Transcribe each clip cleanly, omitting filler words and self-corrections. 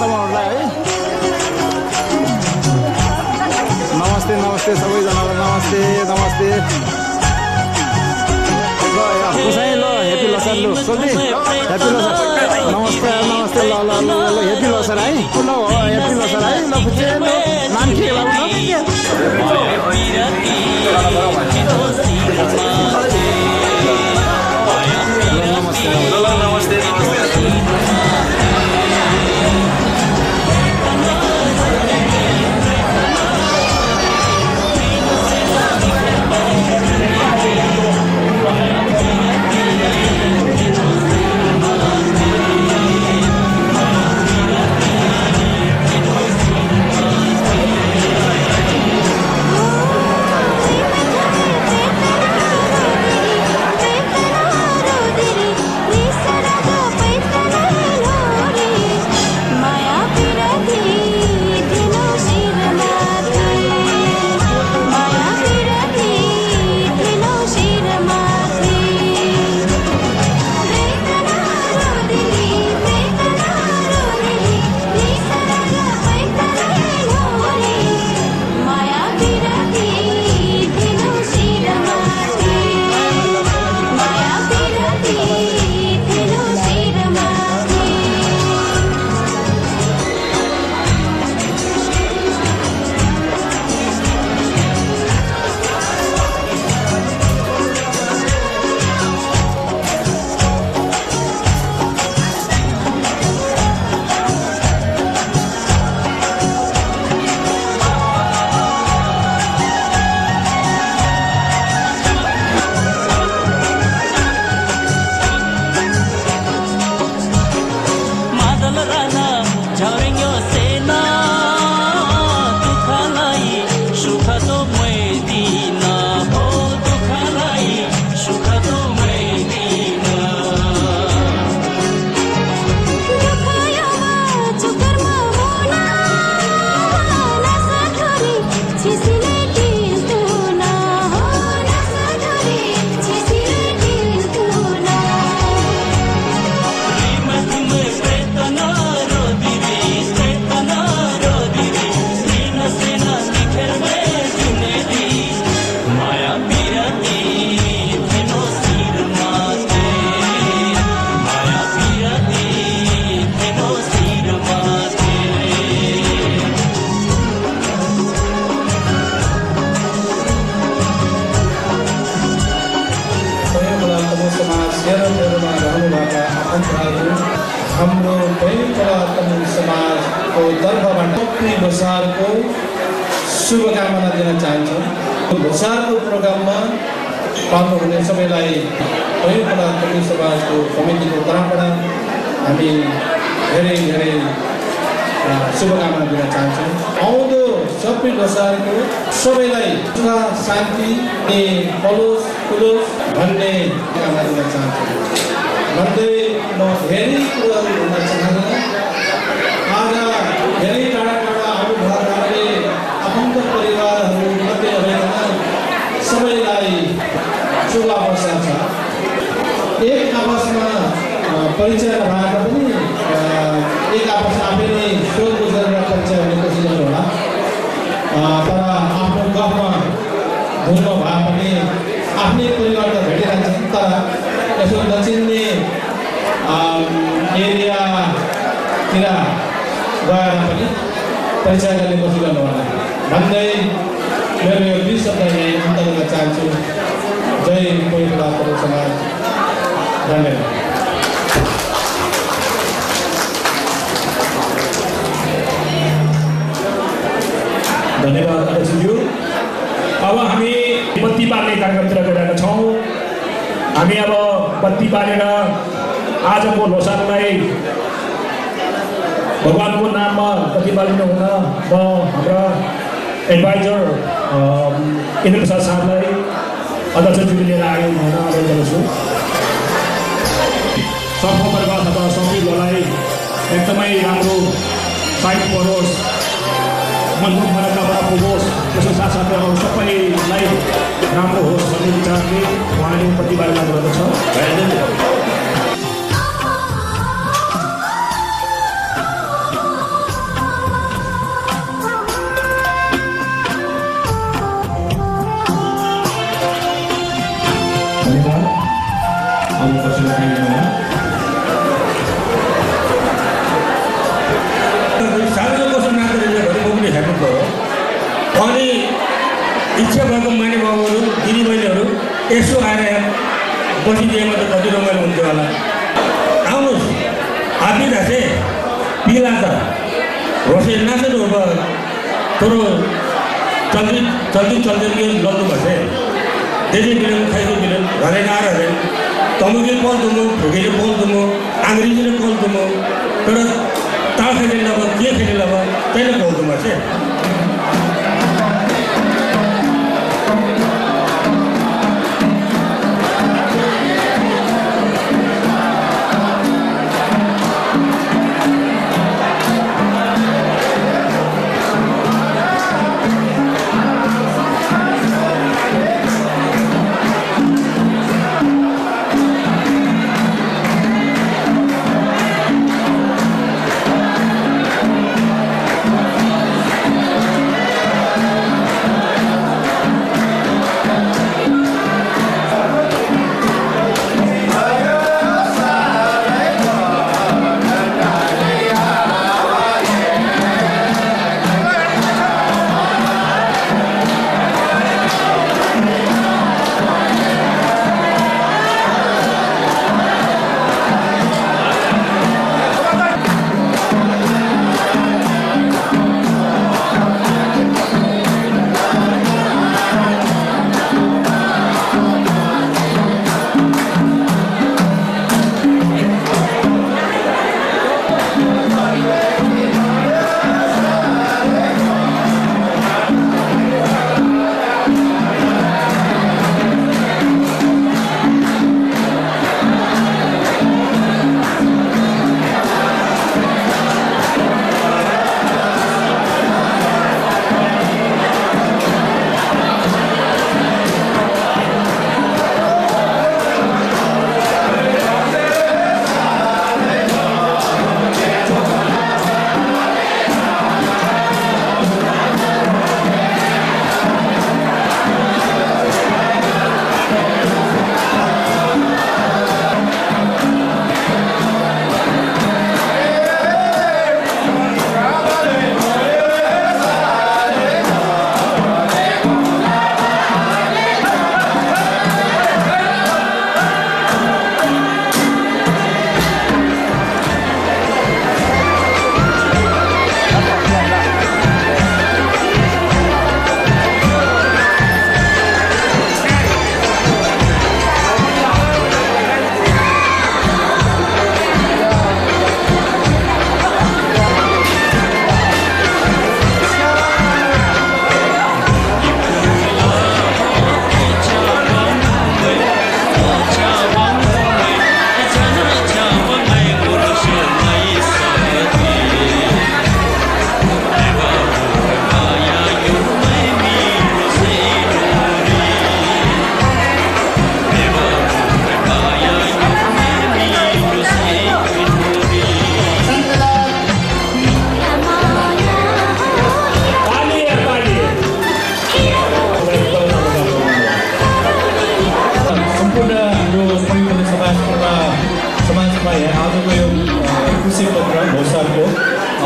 तपाईँहरूलाई है। नमस्ते नमस्ते सबैजनालाई नमस्ते नमस्ते। ल पुसाइ ल हेप्पी लोसार लु सोल्दी हेप्पी लोसार नमस्कार नमस्ते ल ल ल ल हेप्पी लोसार है ल हेप्पी लोसार है ल पुछे ल नाम के बाबु नमस्ते हाम्रो पुरातन समाजको तर्फबाट लोसारको शुभकामना दिन चाहन्छौँ। लोसारको प्रोग्राममा पाल्नुहुने सबैलाई पुरातन समाजको समितिको तर्फबाट हामी धेरै धेरै शुभकामना दिन चाहन्छौँ। आउँदो सबै लोसारको सबैलाई सुख शान्ति फलोस् फुलोस् भन्ने कामना दिन चाहन्छौँ। भन्दै म धेरै कुराहरू भन्न चाहन्न। आज धेरै टाढा टाढा आउनुभएकाले आफन्त परिवारहरू मात्रै होइन सबैलाई शुभ अवसर छ। एक आपसमा परिचय नभएर पनि एक आपस आफै नै सोध बुझेर परिचय हुने कोसिस गर्नुहोला। तर आफ्नो गफमा धुनमा भए पनि आफ्नै परिवार त भेटिरहन्छन्, तर यसो नचिन्ने एरियातिर गएर पनि परिचय गर्ने कोसिस गर्नुहोला भन्दै मेरो यो 20 शब्द यही अन्त गर्न चाहन्छु। जय कोइला समाज। धन्यवाद। धन्यवाद अध्यक्षज्यू। अब हामी बत्ती बाल्ने कार्यक्रमतिर गइरहेका छौँ। हामी अब बत्ती बालेर आजको लोसारलाई भगवानको नाममा बत्ती बालिनु हुन म हाम्रा एडभाइजर इन्द्र प्रसाद साहबलाई अध्यक्षज्यूले लिएर आयो भन्न अनुरोध गर्दछु। सर्वप्रथम अथवा सबै एकदमै राम्रो साइड परोस्, मजबुत मनोकामना पुगोस्, त्यसको साथसाथै अरू सबैलाई राम्रो होस् भन्ने विचारले उहाँले प्रतिपादन गर्दछ। पछिल्लो दिनमा सानो कसो नातेले घरि पनि हेर्नु पर्यो अनि इच्छा भएको माने बाबुहरू दिदीबहिनीहरू यसो आएर बसिदिएमा त कति रमाइलो हुन्थ्यो होला आउनुहोस् आदमी रासे पिला त रोसे नाच्नु हो थोरो चल्दी के लड्नु भए त्यति बिना खाइदिनु बिना घरे आएर हरे तमुले कल दुमो भोगेले कल दुमो अंग्रेजीले कल दुमो तर ताल खेले लगा के खेले लगा तेरे कल दुमो से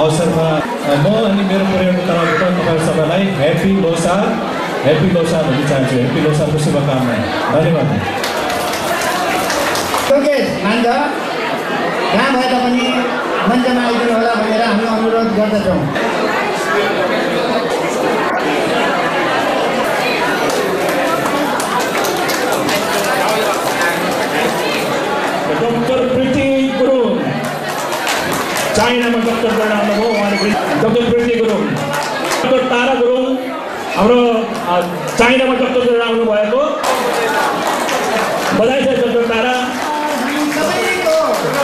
अवसरमा म अनि मेरो परिवारको तर्फबाट तपाईँ सबैलाई ह्यापी लोसार भन्न चाहन्छु। ह्यापी लोसारको शुभकामना। धन्यवाद। मान्छ जहाँ भए तापनि मञ्चमा आइदिनु होला भनेर हामी अनुरोध गर्दछौँ। डॉक्टर प्रीति गुरुङ चाइनामा डक्टर गर्न आउनुभयो। उहाँले डक्टर प्रीति गुरुङ, डक्टर तारा गुरुङ हाम्रो चाइनामा डक्टर गर्न आउनुभएको। बधाई छ डक्टर तारा। सबैको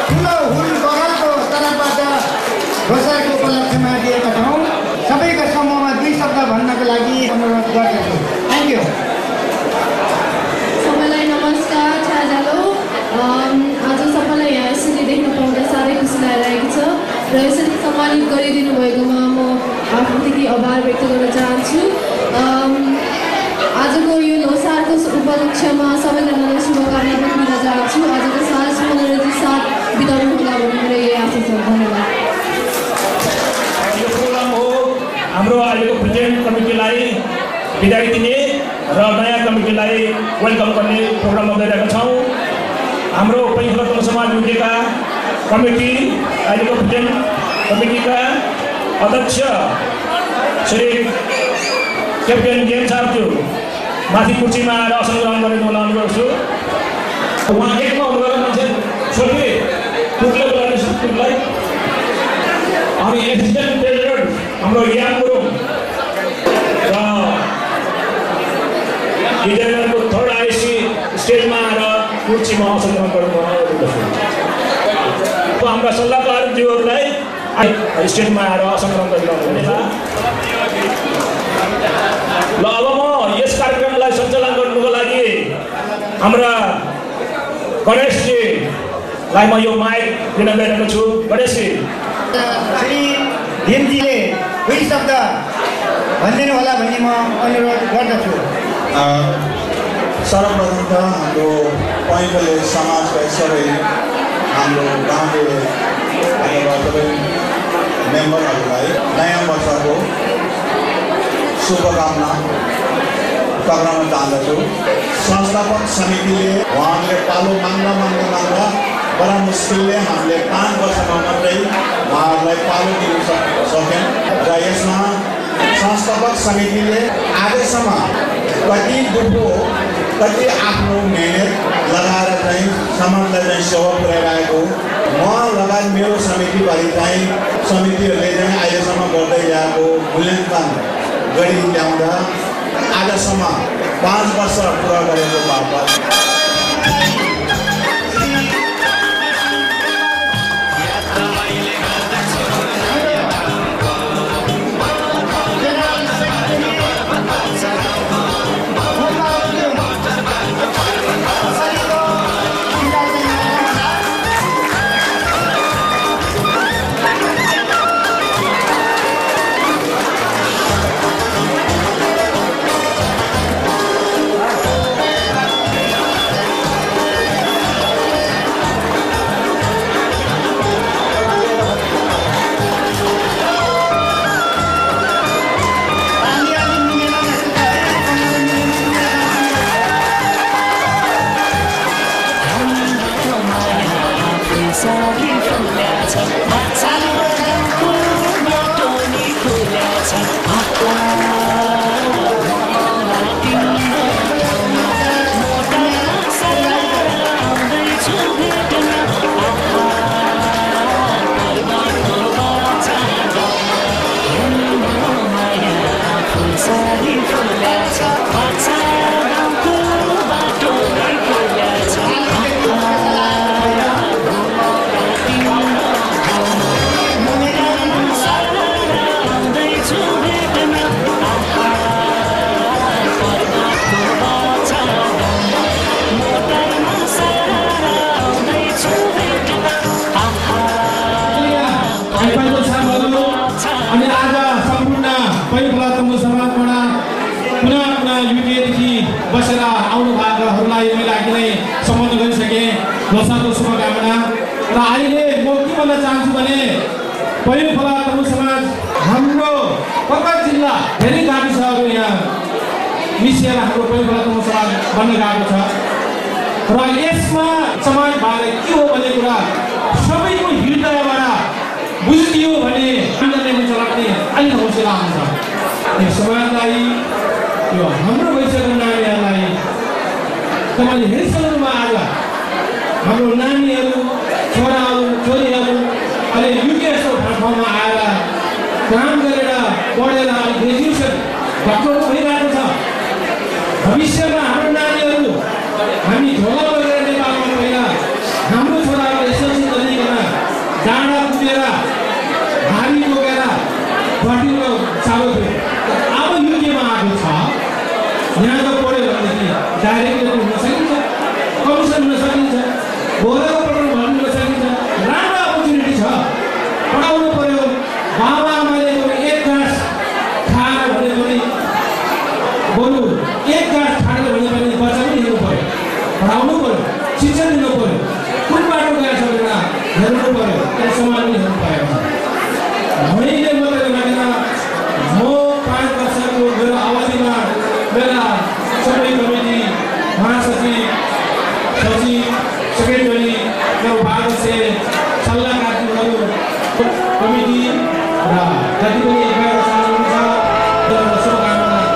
ठुलो हुल बगलको तर्फबाट घोषणाको उपलक्ष्यमा दिएका छौँ। सबैको समूहमा 2 शब्द भन्नको लागि अनुरोध गर्दछु। Thank you. सबैलाई नमस्कार। छाजालो आज सबैलाई यहाँ यसरी देख्न पाउँदा साह्रै खुसी लागिरहेको छ र यसरी सम्मानित गरिदिनु भएकोमा म आफूदेखि आभार व्यक्त गर्न चाहन्छु। आजको यो लोसारको उपलक्ष्यमा सबैजनालाई शुभकामना पनि दिन चाहन्छु। बिदाई दिने र नयाँ कमिटीलाई वेलकम गर्ने प्रोग्राममा गइरहेका छौँ। हाम्रो पैँखोला समाज युकेका कमिटी अहिलेको प्रेसिडेन्ट कमिटीका अध्यक्ष श्री क्याप्टेन गेम साहबज्यू माथि कुर्सीमा आएर आसन ग्रहण गर्ने म अनुरोध गर्छु। उहाँ एकमा हुनुभएको मान्छे छोड्ने कुकले बोलाउने संस्कृतिलाई अनि एसिस्टेन्ट प्रेसिडेन्ट हाम्रो याम गुरुङ र विद्यालयको थर्ड आइसी स्टेजमा आएर कुर्सीमा आसन ग्रहण गर्ने म अनुरोध गर्छु। हाम्रा सल्लाहकारज्यूहरूलाई स्टेजमा आएर आसन ग्रहण गरिरहनु। ल अब म यस कार्यक्रमलाई सञ्चालन गर्नुको लागि हाम्रा गणेशजीलाई म यो माइक दिन गइरहेको छु। गणेशजी श्री भीमजीले दुई शब्द भनिदिनु होला भन्ने म अनुरोध गर्दछु। सर्वप्रथम त हाम्रो पैँखोले समाजका सबै हाम्रो गाउँले अथवा सबै मेम्बरहरूलाई नयाँ वर्षको शुभकामना टक्राउन चाहदछु। संस्थापक समितिले उहाँहरूले पालो माग्दा बडा मुस्किलले हामीले 5 वर्षमा मात्रै उहाँहरूलाई पालो दिन सक्यौँ र यसमा संस्थापक समितिले आजसम्म कति दुःखो कति आफ्नो मेहनत लगाएर चाहिँ समाजलाई चाहिँ सेवा पुर्याइरहेको म लगायत मेरो समितिभरि चाहिँ समितिहरूले चाहिँ अहिलेसम्म गर्दै ल्याएको मूल्याङ्कन गरी ल्याउँदा आजसम्म 5 वर्ष पुरा गरेको बापत बसेर आउनु भएकाहरूलाई मैले अघि नै सम्बोधन गरिसकेँ। लोसारको शुभकामना र अहिले म के भन्न चाहन्छु भने पैँखोला तमु समाज हाम्रो कपड जिल्ला धेरै गाविसहरू यहाँ मिसिएर हाम्रो पैँखोला तमु समाज बन्न गएको छ र यसमा समाज भएर के हो भन्ने कुरा सबैको हृदयबाट बुझिदियो भने आन्दोलन चलाउने अलि हौसला आउँछ। यो समाजलाई यो हाम्रो भइसकेको नानीहरूलाई तपाईँले हेरिसक्नुमा आज हाम्रो नानीहरू छोराहरू छोरीहरू अहिले युके जस्तो ठाउँमा आएर काम गरेर पढेर ग्रेजुएसन डक्टर भइरहेको छ। भविष्यमा हाम्रो नानीहरू हामी झोला लगेर नेपालमा पहिला हाम्रो छोराहरू एसएलसी नदिकन डाँडा पुगेर भारी बोकेर भटिलो चालो थियो। अब युकेमा आएको छ, यहाँ त पढ्यो भनेदेखि डाइरेक्ट हुन सकिन्छ, कमिसन हुन सकिन्छ, बोलेको पढाउनु भन्नु हुन सकिन्छ। राम्रो अपर्च्युनिटी छ, पढाउनु पर्यो। बाबा आमाले एक गाँस खाएर भने पनि बरु एक गाँस खाएर भने पनि बच्चा पनि हेर्नु पर्यो, पढाउनु पर्यो, शिक्षा दिनु पर्यो। कुन बाटो गएछ भनेर हेर्नु पर्यो, त्यो समाज पनि हेर्नु पर्यो। मैले मात्रै लगेर म 5 वर्षको मेरो अवधिमा महासचिव सचिव सेक्रेटरी उपाध्यक्ष सल्लाहकारहरू कमिटी र जति पनि 11 साल हुनुहुन्छ शुभकामना।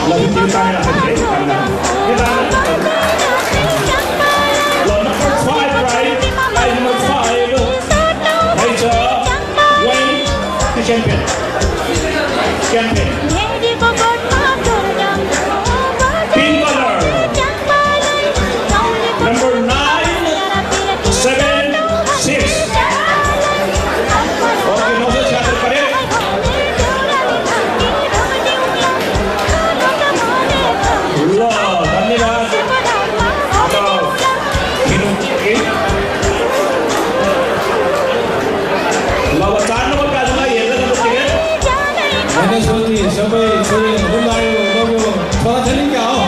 Lagi tim tanelah sedikit. Kita number 5, right? Line number 5. Rachel Wayne, the champion. Champion. Pink color. Number 9, 7, 6. Okay, no se chatter kare. धन्यवाद सबै छोरी बोलायो गयो छोराछोरी क्या हो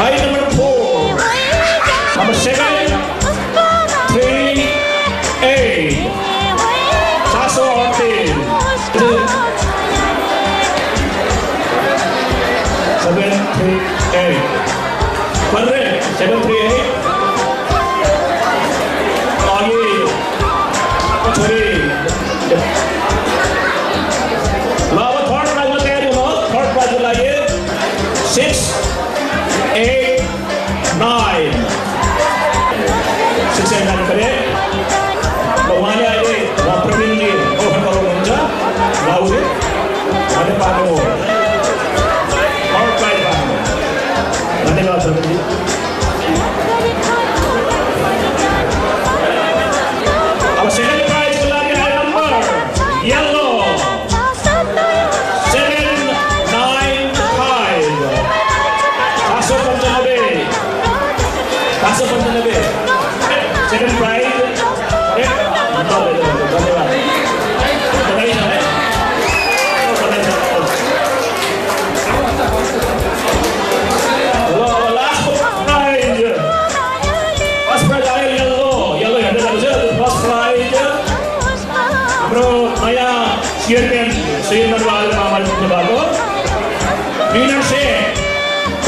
Right number 4, number 7, 3, 8. Saso Ortiz. 7, 3, 8. Padre, 7, 3, 8. आगे छोरी लावा थर्ड प्राइज में तैयार हो थर्ड प्राइज में लाइए 6, 8, 9. 6, 8, 9 करे वहाँले अहिले प्रवीणले ओभर गर्नुहुन्छ लाउले अनि पार्नु थर्ड प्राइज पार्नु धन्यवाद सरजी अब सेकेन्ड प्राइज को लागि आयो नम्बर येलो 795 सेकेंड प्राइज धन्यवाद लास्ट प्राइज फर्स्ट प्राइज आयो येलो हेर्दै जानुहोस् फर्स्ट प्राइज हाम्रो नयाँ चेयरम्यान श्रीनरवाल मामाले पुग्नु भएको विनर से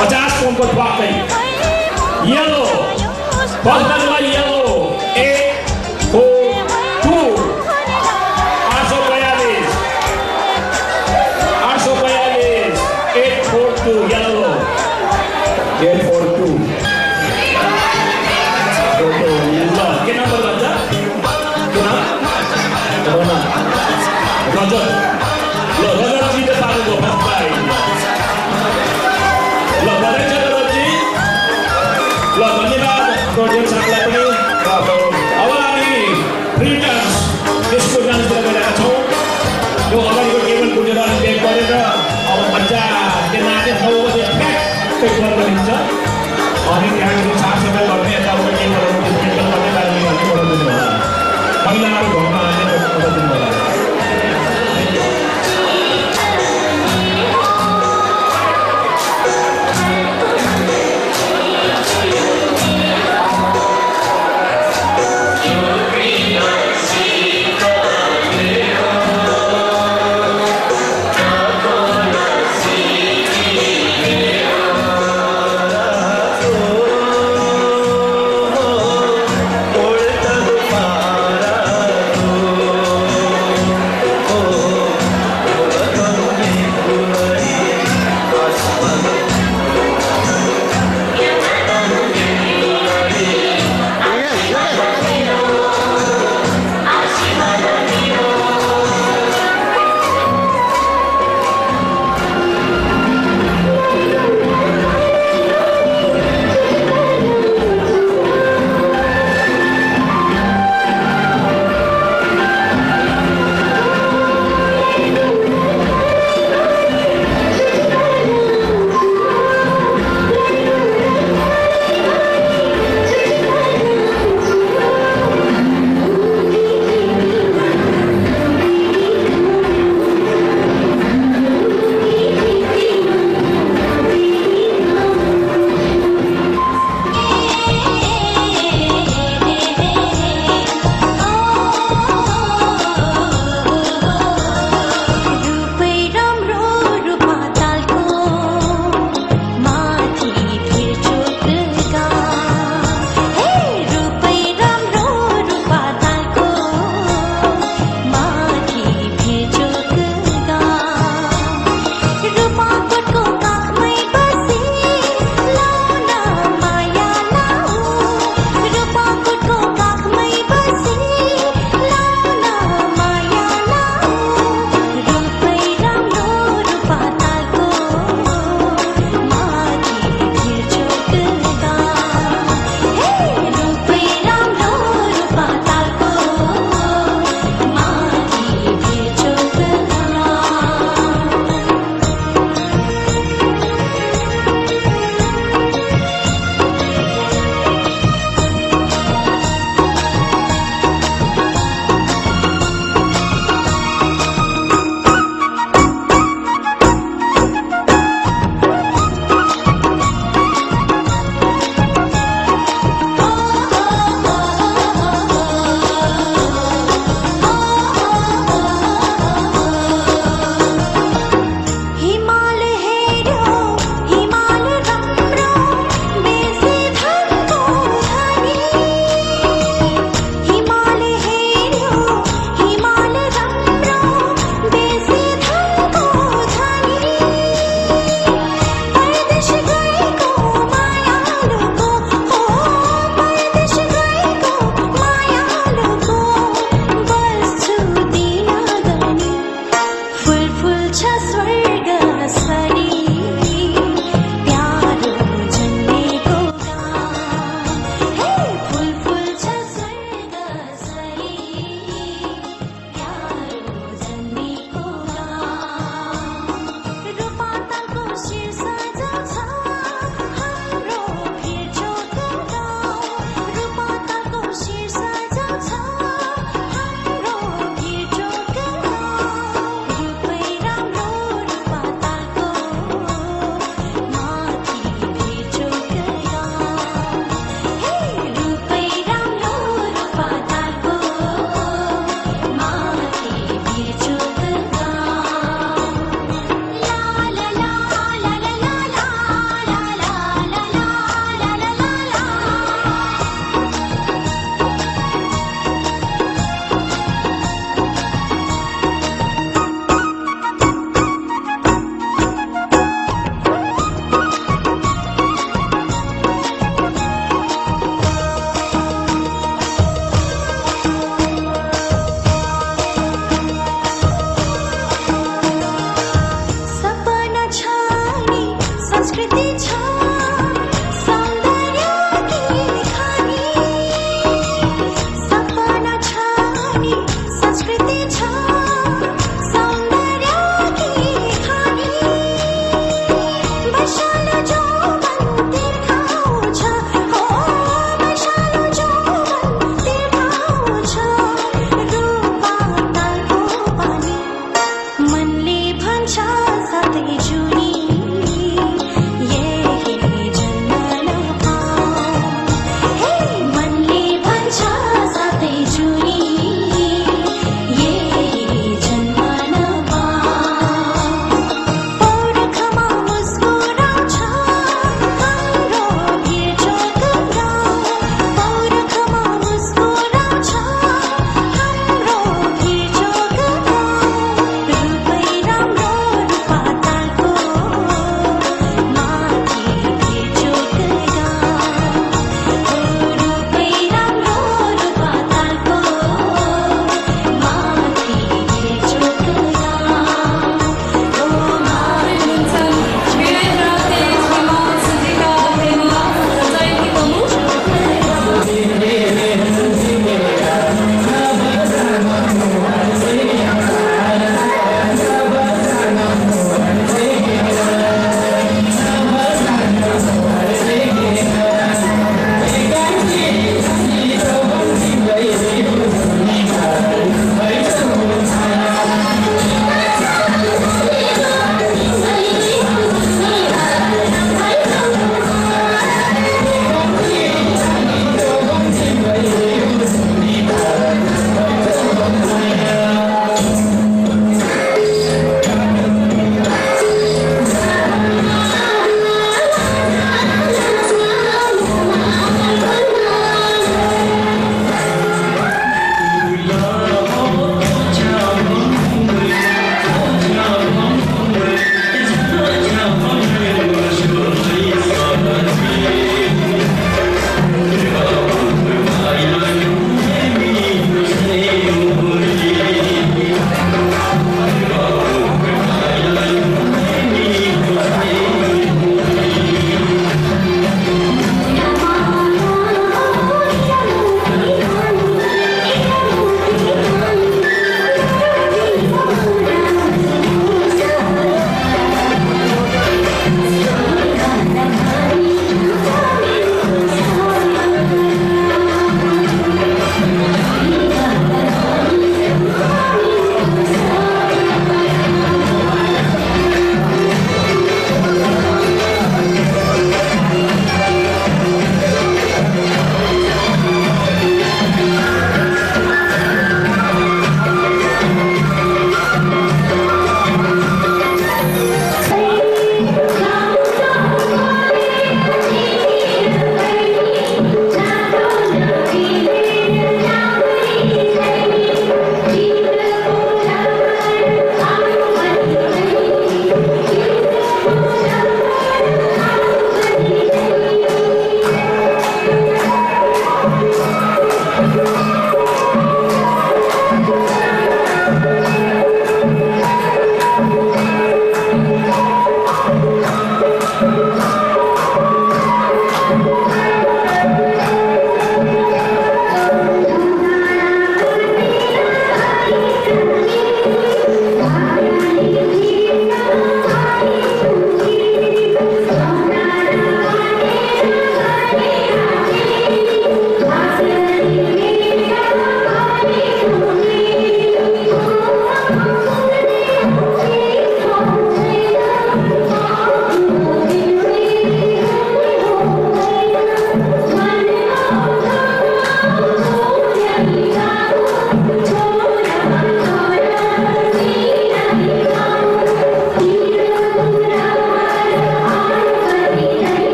50 को पाकै येलो बदलमा येलो 842 842 येलो 842 के नंबर भन्छ रजत रजत जी त पाएको फर्स्ट प्राइज बधाई छ रजत जी धन्यवाद प्रोजेक्ट साथलाई पनि अब हामी फ्री डान्स त्यसको डान्सतिर गइरहेका छौँ यो अगाडिको टेबल बुझेर ब्याक गरेर अब मजा त्यो नाचे 9 बजे ठ्याक्कै गरिन्छ अनि त्यहाँदेखि साफसफाइ गर्ने यताउता टेबलहरू डिस्मेन्टल गर्ने बारेमा बनाइदिनु होला महिलाहरू घरमा आएर बनाइदिनु होला Thank you.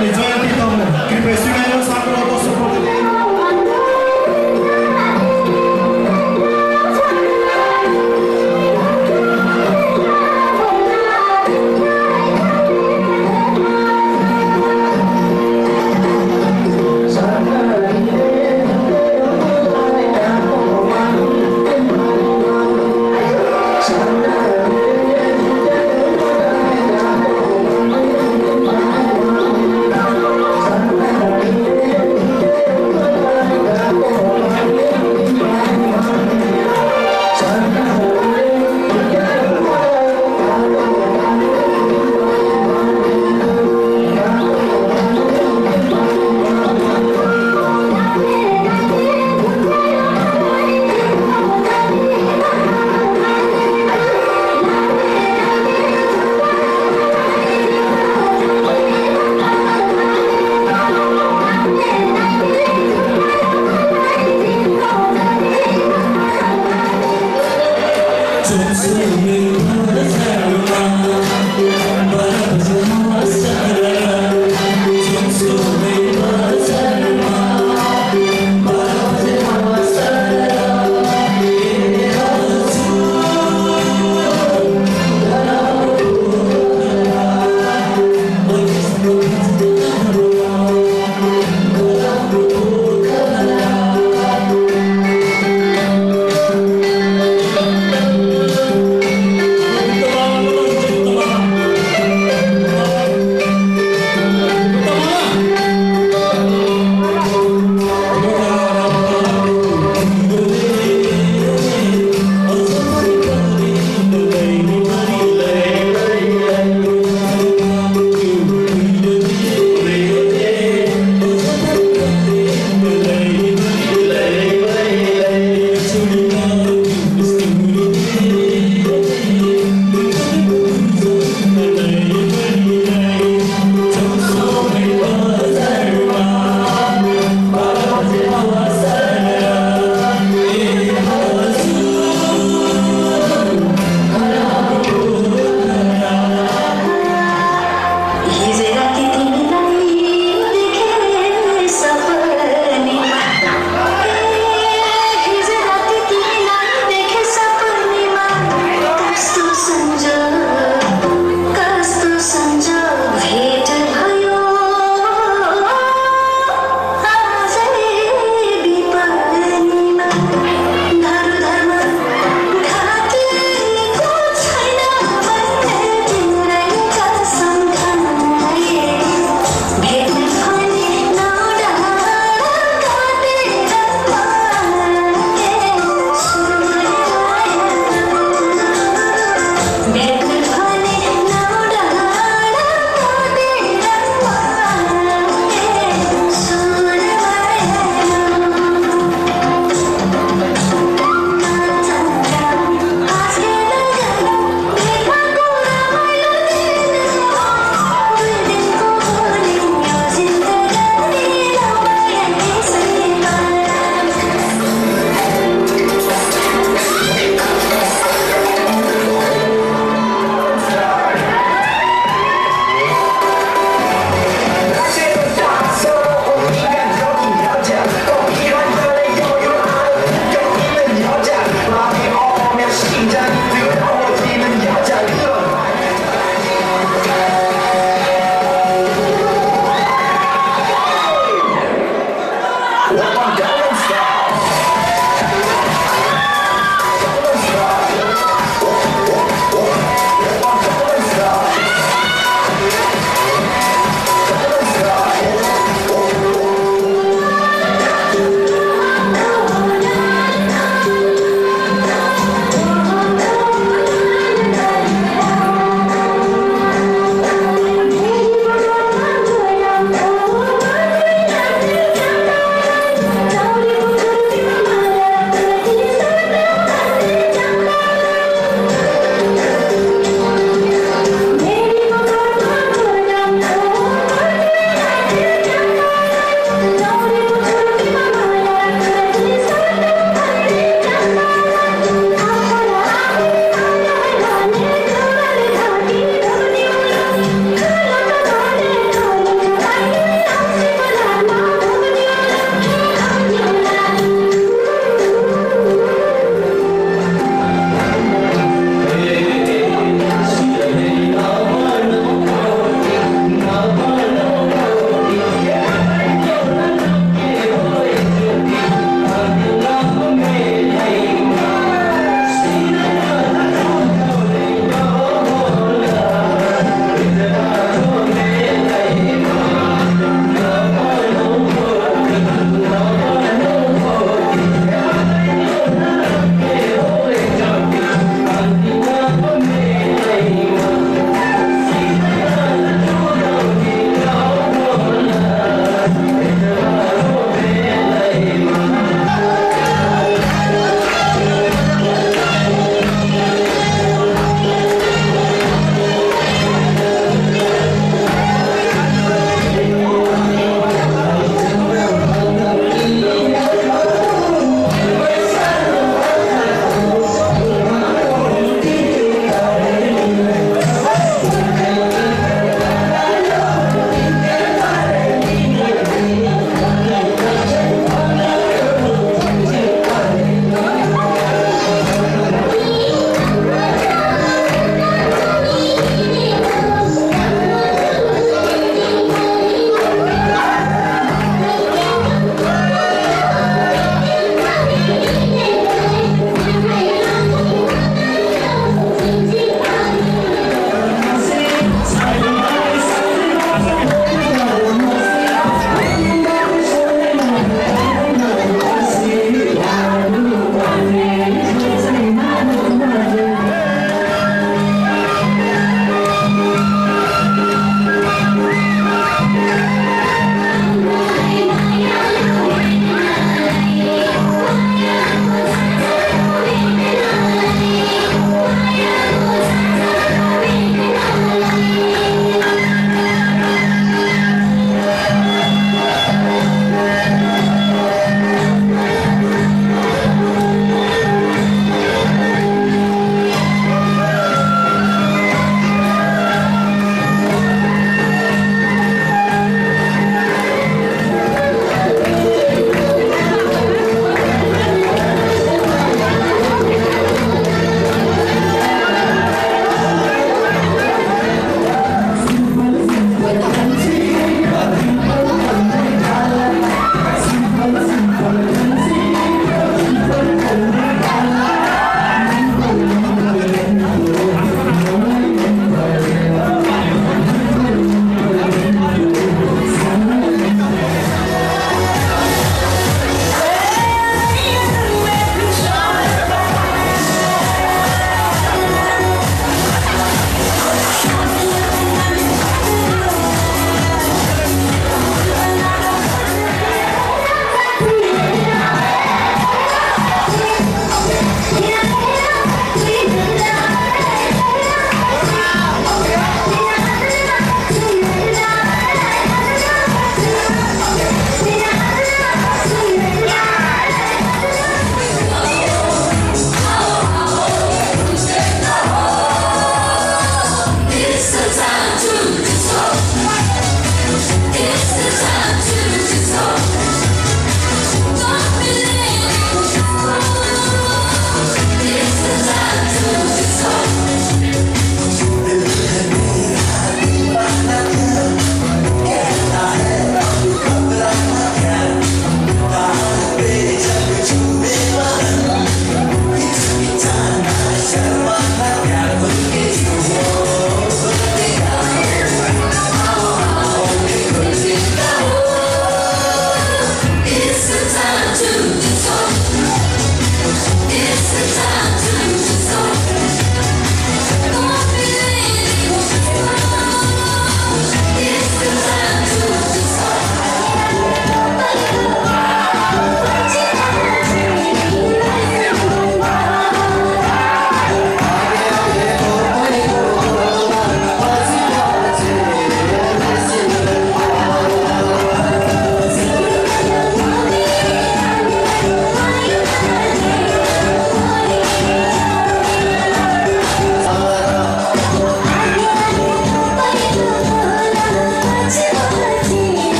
अनि जय